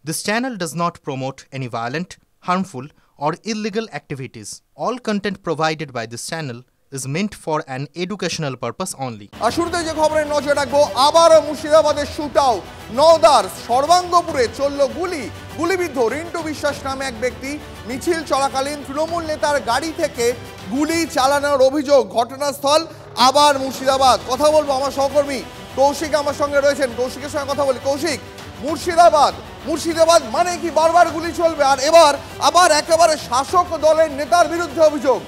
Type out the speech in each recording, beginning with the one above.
This channel does not promote any violent, harmful, or illegal activities. All content provided by this channel is meant for an educational purpose only. শুরুতে যে খবরের নজর রাখবো, আবারও মুর্শিদাবাদের শুটাও নওদার সর্বাঙ্গপুরে চলল গুলিবিদ্ধ রিন্টু বিশ্বাস নামে এক ব্যক্তি মিছিল চলাকালীন তৃণমূল নেতার গাড়ি থেকে গুলি চালানোর অভিযোগ। ঘটনাস্থল আবার মুর্শিদাবাদ। কথা বলবো আমার সহকর্মী কৌশিক আমার সঙ্গে রয়েছেন, কৌশিকের সঙ্গে কথা বলি। কৌশিক, মুর্শিদাবাদ মানে কি বারবার গুলি চলবে, আর এবার আবার একেবারে শাসক দলের নেতার বিরুদ্ধে অভিযোগ?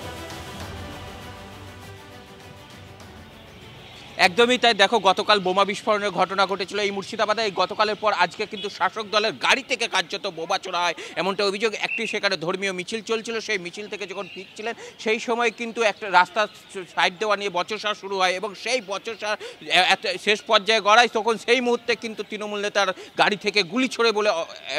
একদমই তাই। দেখো, গতকাল বোমা বিস্ফোরণের ঘটনা ঘটেছিল এই মুর্শিদাবাদে। এই গতকালের পর আজকে কিন্তু শাসক দলের গাড়ি থেকে কার্যত বোমা ছোড়া হয় এমনটা অভিযোগ। একটি সেখানে ধর্মীয় মিছিল চলছিল, সেই মিছিল থেকে যখন ফিরছিলেন সেই সময় কিন্তু একটা রাস্তা সাইড দেওয়া নিয়ে বচসা শুরু হয় এবং সেই বচসা শেষ পর্যায়ে গড়ায়। তখন সেই মুহূর্তে কিন্তু তৃণমূল নেতার গাড়ি থেকে গুলি ছোড়ে বলে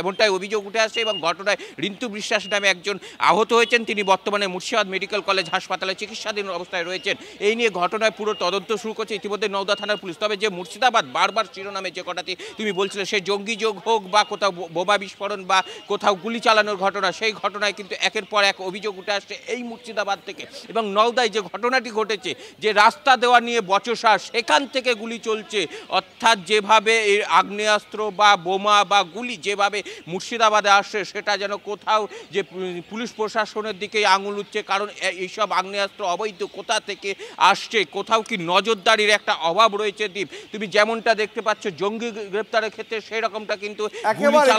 এমনটাই অভিযোগ উঠে আসে এবং ঘটনায় রিন্টু বিশ্বাস নামে একজন আহত হয়েছেন। তিনি বর্তমানে মুর্শিদাবাদ মেডিকেল কলেজ হাসপাতালে চিকিৎসাধীন অবস্থায় রয়েছেন। এই নিয়ে ঘটনায় পুরো তদন্ত শুরু করছে ইতিমধ্যে নওদা থানার পুলিশ। তবে যে মুর্শিদাবাদ বারবার শিরোনামে যে কটাতে তুমি বলছিলে, সে জঙ্গি যোগ হোক বা কোথাও বোমা বিস্ফোরণ বা কোথাও গুলি চালানোর ঘটনা, সেই ঘটনায় কিন্তু একের পর এক অভিযোগ উঠে আসছে এই মুর্শিদাবাদ থেকে। এবং নওদায় যে ঘটনাটি ঘটেছে, যে রাস্তা দেওয়া নিয়ে বচসা, সেখান থেকে গুলি চলছে। অর্থাৎ যেভাবে এই আগ্নেয়াস্ত্র বা বোমা বা গুলি যেভাবে মুর্শিদাবাদে আসছে, সেটা যেন কোথাও যে পুলিশ প্রশাসনের দিকে আঙুল উঠছে। কারণ এইসব আগ্নেয়াস্ত্র অবৈধ কোথা থেকে আসছে, কোথাও কি নজরদারির একটা অভাব রয়েছে দ্বীপ। তুমি যেমনটা দেখতে পাচ্ছ জঙ্গি গ্রেপ্তারের ক্ষেত্রে সেই রকমটা কিন্তু একেবারে।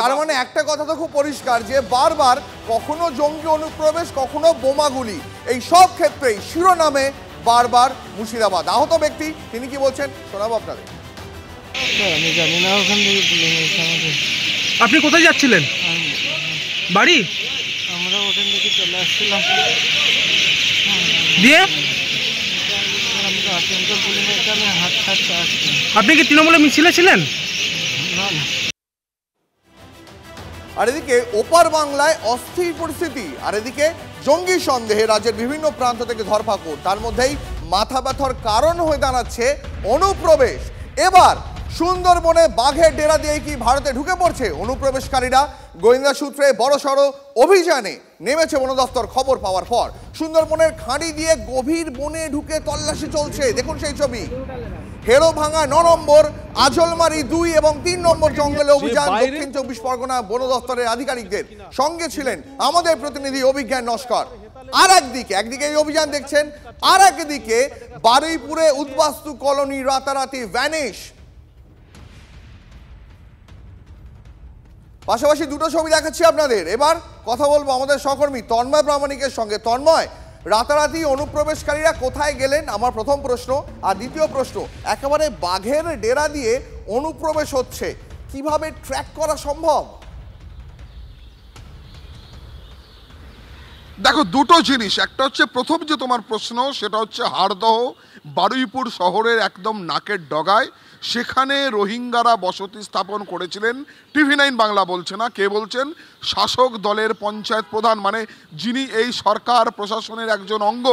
তার মানে একটা কথা তো খুব পরিষ্কার যে বারবার কখনো জঙ্গি অনুপ্রবেশ, কখনো বোমাগুলি, এই সব ক্ষেত্রেই শিরোনামে বারবার মুর্শিদাবাদ। আহত ব্যক্তি তিনি কি বলছেন শোনাবো আপনাদের। আমি জানি না ওখান থেকে আপনি কোথায় যাচ্ছিলেন? বাড়ি? আমরা ওখান থেকে চলে আসছিলাম। দিয়ে আপনি কি তৃণমূলের মিছিলে ছিলেন? আর এদিকে ওপার বাংলায় অস্থির পরিস্থিতি, আর এদিকে জঙ্গি সন্দেহে রাজ্যের বিভিন্ন প্রান্ত থেকে ধরপাকড়। তার মধ্যেই মাথা ব্যথার কারণ হয়ে দাঁড়াচ্ছে অনুপ্রবেশ। এবার সুন্দরবনে বাঘের ডেরা দিয়ে কি ভারতে ঢুকে পড়ছে অনুপ্রবেশকারীরা? গোয়েন্দা সূত্রে বড়সড় অভিযানে নেমেছে বন দফতর। খবর পাওয়ার পর সুন্দরবনের খাঁড়ি দিয়ে গভীর বনে ঢুকে তল্লাশি চলছে। দেখুন সেই ছবি। হেড়োভাঙা 9 নম্বর, আজলমারি 2 এবং 3 নম্বর জঙ্গলে অভিযান। দক্ষিণ 24 পরগনা বন দফতরের আধিকারিকদের সঙ্গে ছিলেন আমাদের প্রতিনিধি অভিজ্ঞান নস্কর। আর একদিকে এই অভিযান দেখছেন, আর একদিকে বারুইপুরে উদ্বাস্তু কলোনি রাতারাতি ভ্যানিশ। পাশাপাশি দুটো ছবি দেখাচ্ছি আপনাদের। এবার কথা বলবো আমাদের সহকর্মী তন্ময় প্রামাণিকের সঙ্গে। তন্ময়, রাতারাতি অনুপ্রবেশকারীরা কোথায় গেলেন আমার প্রথম প্রশ্ন। আর দ্বিতীয় প্রশ্ন, একেবারে বাঘের ডেরা দিয়ে অনুপ্রবেশ হচ্ছে, কিভাবে ট্র্যাক করা সম্ভব? দেখো, দুটো জিনিস। একটা হচ্ছে প্রথম যে তোমার প্রশ্ন, সেটা হচ্ছে হাড়দহ বারুইপুর শহরের একদম নাকের ডগায়। সেখানে রোহিঙ্গারা বসতি স্থাপন করেছিলেন। TV9 বাংলা বলছে না, কে বলছেন? শাসক দলের পঞ্চায়েত প্রধান, মানে যিনি এই সরকার প্রশাসনের একজন অঙ্গ।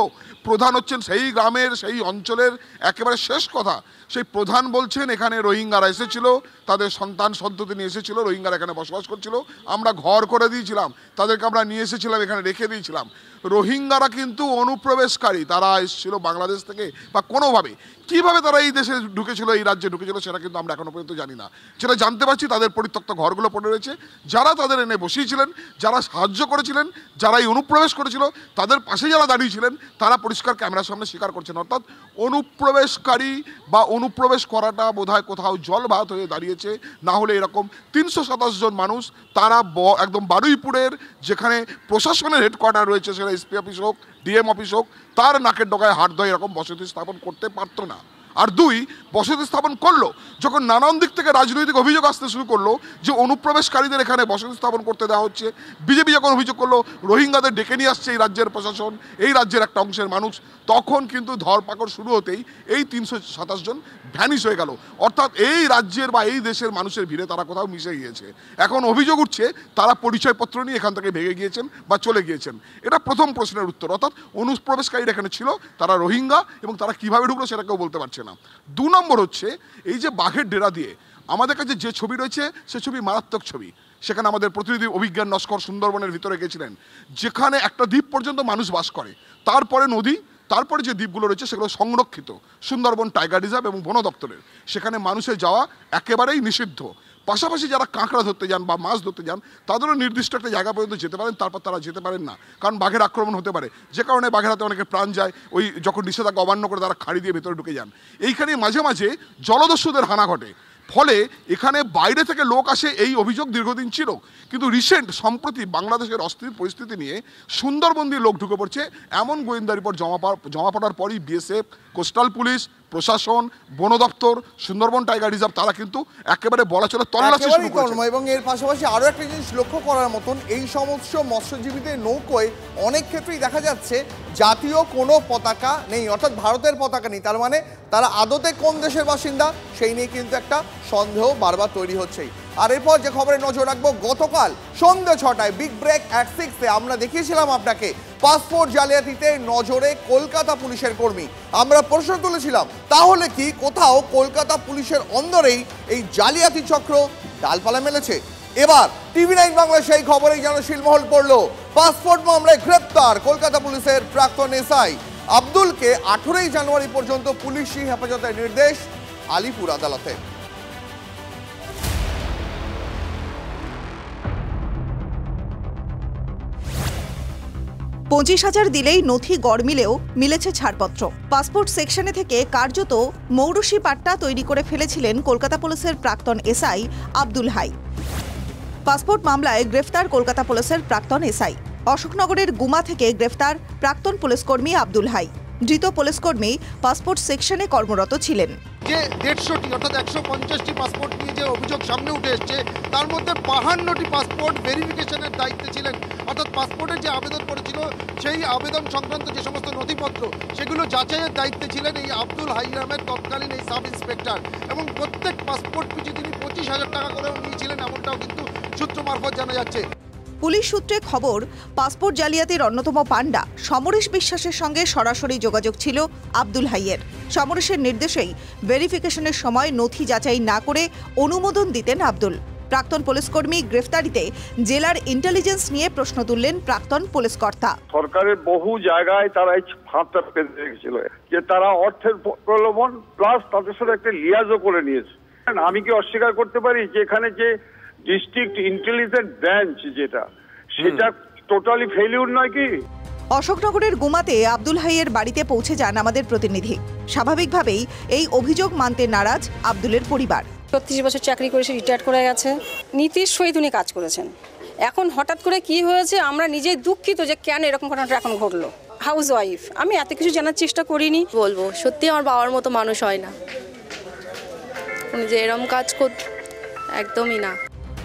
প্রধান হচ্ছেন সেই গ্রামের, সেই অঞ্চলের একেবারে শেষ কথা। সেই প্রধান বলছেন এখানে রোহিঙ্গারা এসেছিল, তাদের সন্তান সন্ততি নিয়ে এসেছিল, রোহিঙ্গারা এখানে বসবাস করছিল, আমরা ঘর করে দিয়েছিলাম, তাদেরকে আমরা নিয়ে এসেছিলাম, এখানে রেখে দিয়েছিলাম। রোহিঙ্গারা কিন্তু অনুপ্রবেশকারী, তারা এসেছিল বাংলাদেশ থেকে বা কোনোভাবে। কিভাবে তারা এই দেশে ঢুকেছিল, এই রাজ্যে ঢুকেছিল, সেটা কিন্তু আমরা এখনো পর্যন্ত জানি না। সেটা জানতে পারছি তাদের পরিত্যক্ত ঘরগুলো পড়ে রয়েছে। যারা তাদের এনে বসিয়েছিলেন, যারা সাহায্য করেছিলেন, যারা এই অনুপ্রবেশ করেছিল, তাদের পাশে যারা দাঁড়িয়েছিলেন, তারা পরিষ্কার ক্যামেরার সামনে স্বীকার করছেন। অর্থাৎ অনুপ্রবেশকারী বা অনুপ্রবেশ করাটা বোধহয় কোথাও জল ভাত হয়ে দাঁড়িয়েছে। না হলে এরকম 327 জন মানুষ, তারা একদম বারুইপুরের যেখানে প্রশাসনের হেডকোয়ার্টার রয়েছে, সেটা SP অফিস হোক, DM অফিস হোক, তার নাকের ডগায় হাড় ধরে এরকম বসতি স্থাপন করতে পারতো না। আর 2, বসতি স্থাপন করলো যখন নানান দিক থেকে রাজনৈতিক অভিযোগ আসতে শুরু করলো যে অনুপ্রবেশকারীদের এখানে বসতি স্থাপন করতে দেওয়া হচ্ছে। বিজেপি যখন অভিযোগ করলো রোহিঙ্গাদের ডেকে নিয়ে আসছে এই রাজ্যের প্রশাসন, এই রাজ্যের একটা অংশের মানুষ, তখন কিন্তু ধরপাকড় শুরু হতেই এই 327 জন ভ্যানিশ হয়ে গেল। অর্থাৎ এই রাজ্যের বা এই দেশের মানুষের ভিড়ে তারা কোথাও মিশে গিয়েছে। এখন অভিযোগ উঠছে তারা পরিচয়পত্র নিয়ে এখান থেকে ভেঙে গিয়েছেন বা চলে গিয়েছেন। এটা প্রথম প্রশ্নের উত্তর। অর্থাৎ অনুপ্রবেশকারীরা এখানে ছিল, তারা রোহিঙ্গা, এবং তারা কিভাবে ঢুকলো সেটা কেউ বলতে পারছে না। 2 নম্বর হচ্ছে এই যে বাঘের ডেরা দিয়ে আমাদের কাছে যে ছবি রয়েছে, সে ছবি মারাত্মক ছবি। সেখানে আমাদের প্রতিনিধি অভিজ্ঞান নস্কর সুন্দরবনের ভিতরে গেছিলেন, যেখানে একটা দ্বীপ পর্যন্ত মানুষ বাস করে, তারপরে নদী, তারপরে যে দ্বীপগুলো রয়েছে সেগুলো সংরক্ষিত সুন্দরবন টাইগার রিজার্ভ এবং বন দপ্তরের, সেখানে মানুষের যাওয়া একেবারেই নিষিদ্ধ। পাশাপাশি যারা কাঁকড়া ধরতে যান বা মাছ ধরতে যান তাদেরও নির্দিষ্ট একটা জায়গা পর্যন্ত যেতে পারেন, তারপর তারা যেতে পারেন না, কারণ বাঘের আক্রমণ হতে পারে, যে কারণে বাঘের হাতে অনেকের প্রাণ যায়। ওই যখন নিষেধাজ্ঞা অমান্য করে তারা খাড়ি দিয়ে ভেতরে ঢুকে যান। এইখানে মাঝে মাঝে জলদস্যুদের হানা ঘটে, ফলে এখানে বাইরে থেকে লোক আসে, এই অভিযোগ দীর্ঘদিন ছিল। কিন্তু রিসেন্ট সম্প্রতি বাংলাদেশের অস্থির পরিস্থিতি নিয়ে সুন্দরবন দিয়ে লোক ঢুকে পড়ছে, এমন গোয়েন্দা রিপোর্ট জমা পড়ার পরই বিএসএফ, কোস্টাল পুলিশ, প্রশাসন, বন দপ্তর, সুন্দরবন টাইগার রিজার্ভ তারা কিন্তু একেবারে বলা চলে তল্লাশি শুরু করেছে। এবং এর পাশাপাশি আরও একটা জিনিস লক্ষ্য করার মতন, এই সমস্ত মৎস্যজীবীদের নৌকোয় অনেক ক্ষেত্রেই দেখা যাচ্ছে জাতীয় কোনো পতাকা নেই, অর্থাৎ ভারতের পতাকা নেই। তার মানে তারা আদতে কোন দেশের বাসিন্দা সেই নিয়ে কিন্তু একটা সন্দেহ বারবার তৈরি হচ্ছেই। আর এরপর যে খবরে নজর রাখবো, গতকাল সন্ধ্যে 6টায় বিগ ব্রেক অ্যাট 6-এ আমরা দেখিয়েছিলাম আপনাকে পাসপোর্ট জালিয়াতিতে নজরে কলকাতা পুলিশের কর্মী। আমরা প্রশ্ন তুলেছিলাম, তাহলে কি কোথাও কলকাতা পুলিশের অন্দরেই এই জালিয়াতি চক্র ডালপালা মেলেছে? এবার TV9 বাংলা সেই খবরেই যেন শিলমহল পড়ল। পাসপোর্ট মামলায় গ্রেপ্তার কলকাতা পুলিশের প্রাক্তন এসআই আব্দুলকে 18 জানুয়ারি পর্যন্ত পুলিশি হেফাজতের নির্দেশ আলিপুর আদালতে। 25,000 দিলেই নথি গড় মিলেও মিলেছে ছাড়পত্র। পাসপোর্ট সেকশনে থেকে কার্যত মৌরুষি পাট্টা তৈরি করে ফেলেছিলেন কলকাতা পুলিশের প্রাক্তন এসআই আব্দুল হাই। পাসপোর্ট মামলায় গ্রেফতার কলকাতা পুলিশের প্রাক্তন এসআই। অশোকনগরের গুমা থেকে গ্রেফতার প্রাক্তন পুলিশকর্মী আব্দুল হাই। ধৃত পুলিশকর্মী পাসপোর্ট সেকশনে কর্মরত ছিলেন। যে 150টি অর্থাৎ 150টি পাসপোর্ট নিয়ে যে অভিযোগ সামনে উঠে এসছে, তার মধ্যে 52টি পাসপোর্ট ভেরিফিকেশনের দায়িত্বে ছিলেন, অর্থাৎ পাসপোর্টের যে আবেদন করেছিল সেই আবেদন সংক্রান্ত যে সমস্ত নথিপত্র সেগুলো যাচাইয়ের দায়িত্বে ছিলেন এই আব্দুল হাই নামের তৎকালীন এই সাব ইন্সপেক্টর। এবং প্রত্যেক পাসপোর্ট পিছু তিনি 25,000 টাকা করেও নিয়েছিলেন, এমনটাও কিন্তু সূত্র মারফত জানা যাচ্ছে। পুলিশ সূত্রে খবর, পাসপোর্ট জালিয়াতির অন্যতম পাণ্ডা সমরেশ বিশ্বাসের সঙ্গে সরাসরি যোগাযোগ ছিল আব্দুল হাইয়ের। সমরেশের নির্দেশেই ভেরিফিকেশনের সময় নথি যাচাই না করে অনুমোদন দিতেন আব্দুল। প্রাক্তন পুলিশকর্মী গ্রেফতারিতে জেলার ইন্টেলিজেন্স নিয়ে প্রশ্ন তুললেন প্রাক্তন পুলিশ কর্তা। সরকারের বহু জায়গায় তারা এই ফাঁদটা পেতে রেখেছিল যে তারা অর্থের প্রলোভন প্লাস তাদের সাথে একটা লিয়াজও করে নিয়েছে। আমি কি অস্বীকার করতে পারি যে এখানে যে ডিস্ট্রিক্ট ইন্টেলিজেন্স ব্রাঞ্চ যেটা, সেটা টোটালি ফেলিউর নয় কি? অশোকনগরের গুমাতে আব্দুল হাইয়ের বাড়িতে পৌঁছে যান আমাদের প্রতিনিধি। স্বাভাবিকভাবেই এই অভিযোগ মানতে নারাজ আব্দুলের পরিবার। 36 বছর চাকরি করে সে রিটায়ার করে গেছে, নীতির সহিত উনি কাজ করেছেন। এখন হঠাৎ করে কি হয়েছে আমরা নিজেই দুঃখিত যে কেন এরকম ঘটনাটা এখন ঘটলো। হাউস ওয়াইফ, আমি এত কিছু জানার চেষ্টা করিনি। বলবো সত্যি আমার বাবার মতো মানুষ হয় না, উনি যে এরকম কাজ একদমই না।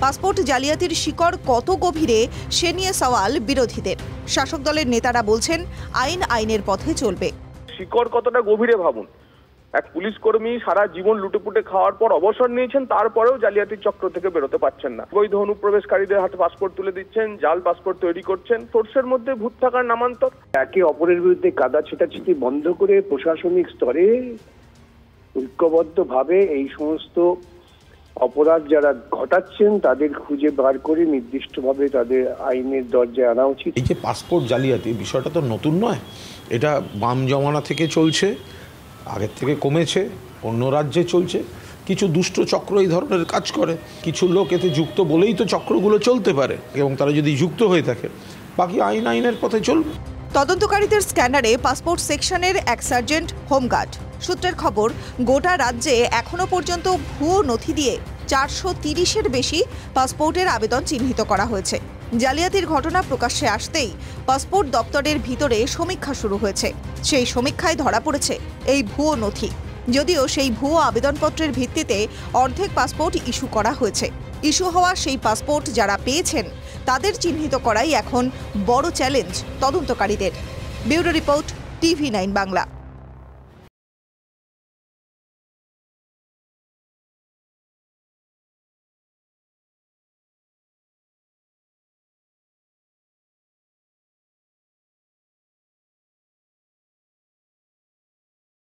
পাসপোর্ট জালিয়াতির শিকড় কত গভীরে সে নিয়ে সওয়াল বিরোধীদের। শাসক দলের নেতারা বলছেন আইনের পথে চলবে। শিকড় কতটা গভীরে ভাবুন, এক পুলিশ কর্মী সারা জীবন লুটেপুটে খাওয়ার পর অবসর নিয়েছেন, তারপরেও জালিয়াতির চক্র থেকে বেরোতে পারছেন না। বৈধ অনুপ্রবেশকারীদের হাতে পাসপোর্ট তুলে দিচ্ছেন, জাল পাসপোর্ট তৈরি করছেন, সোর্সের মধ্যে ভূত থাকার নামান্তর। একে অপরের বিরুদ্ধে কাদা ছেটাছেটি বন্ধ করে প্রশাসনিক স্তরে ঐক্যবদ্ধভাবে এই সমস্ত অপরাধ যারা ঘটাচ্ছেন তাদের খুঁজে বার করে নির্দিষ্টভাবে তাদের আইনের দরজায় আনা উচিত। এই যে পাসপোর্ট জালিয়াতি বিষয়টা তো নতুন নয়, এটা বাম জমানা থেকে চলছে, আগের থেকে কমেছে, অন্য রাজ্যে চলছে। কিছু দুষ্ট চক্র এই ধরনের কাজ করে, কিছু লোক এতে যুক্ত বলেই তো চক্রগুলো চলতে পারে, এবং তারা যদি যুক্ত হয়ে থাকে বাকি আইনের পথে চলবে। তদন্তকারীদের স্ক্যানারে পাসপোর্ট সেকশনের এক সার্জেন্ট হোমগার্ড। সূত্রের খবর, গোটা রাজ্যে এখনো পর্যন্ত ভুয়ো নথি দিয়ে 430-এর বেশি পাসপোর্টের আবেদন চিহ্নিত করা হয়েছে। জালিয়াতির ঘটনা প্রকাশ্যে আসতেই পাসপোর্ট দপ্তরের ভিতরে সমীক্ষা শুরু হয়েছে। সেই সমীক্ষায় ধরা পড়েছে এই ভুয়ো নথি। যদিও সেই ভুয়ো আবেদনপত্রের ভিত্তিতে অর্ধেক পাসপোর্ট ইস্যু করা হয়েছে। ইস্যু হওয়া সেই পাসপোর্ট যারা পেয়েছেন তাদের চিহ্নিত করাই এখন বড় চ্যালেঞ্জ তদন্তকারীদের। Bureau report, TV9 Bangla.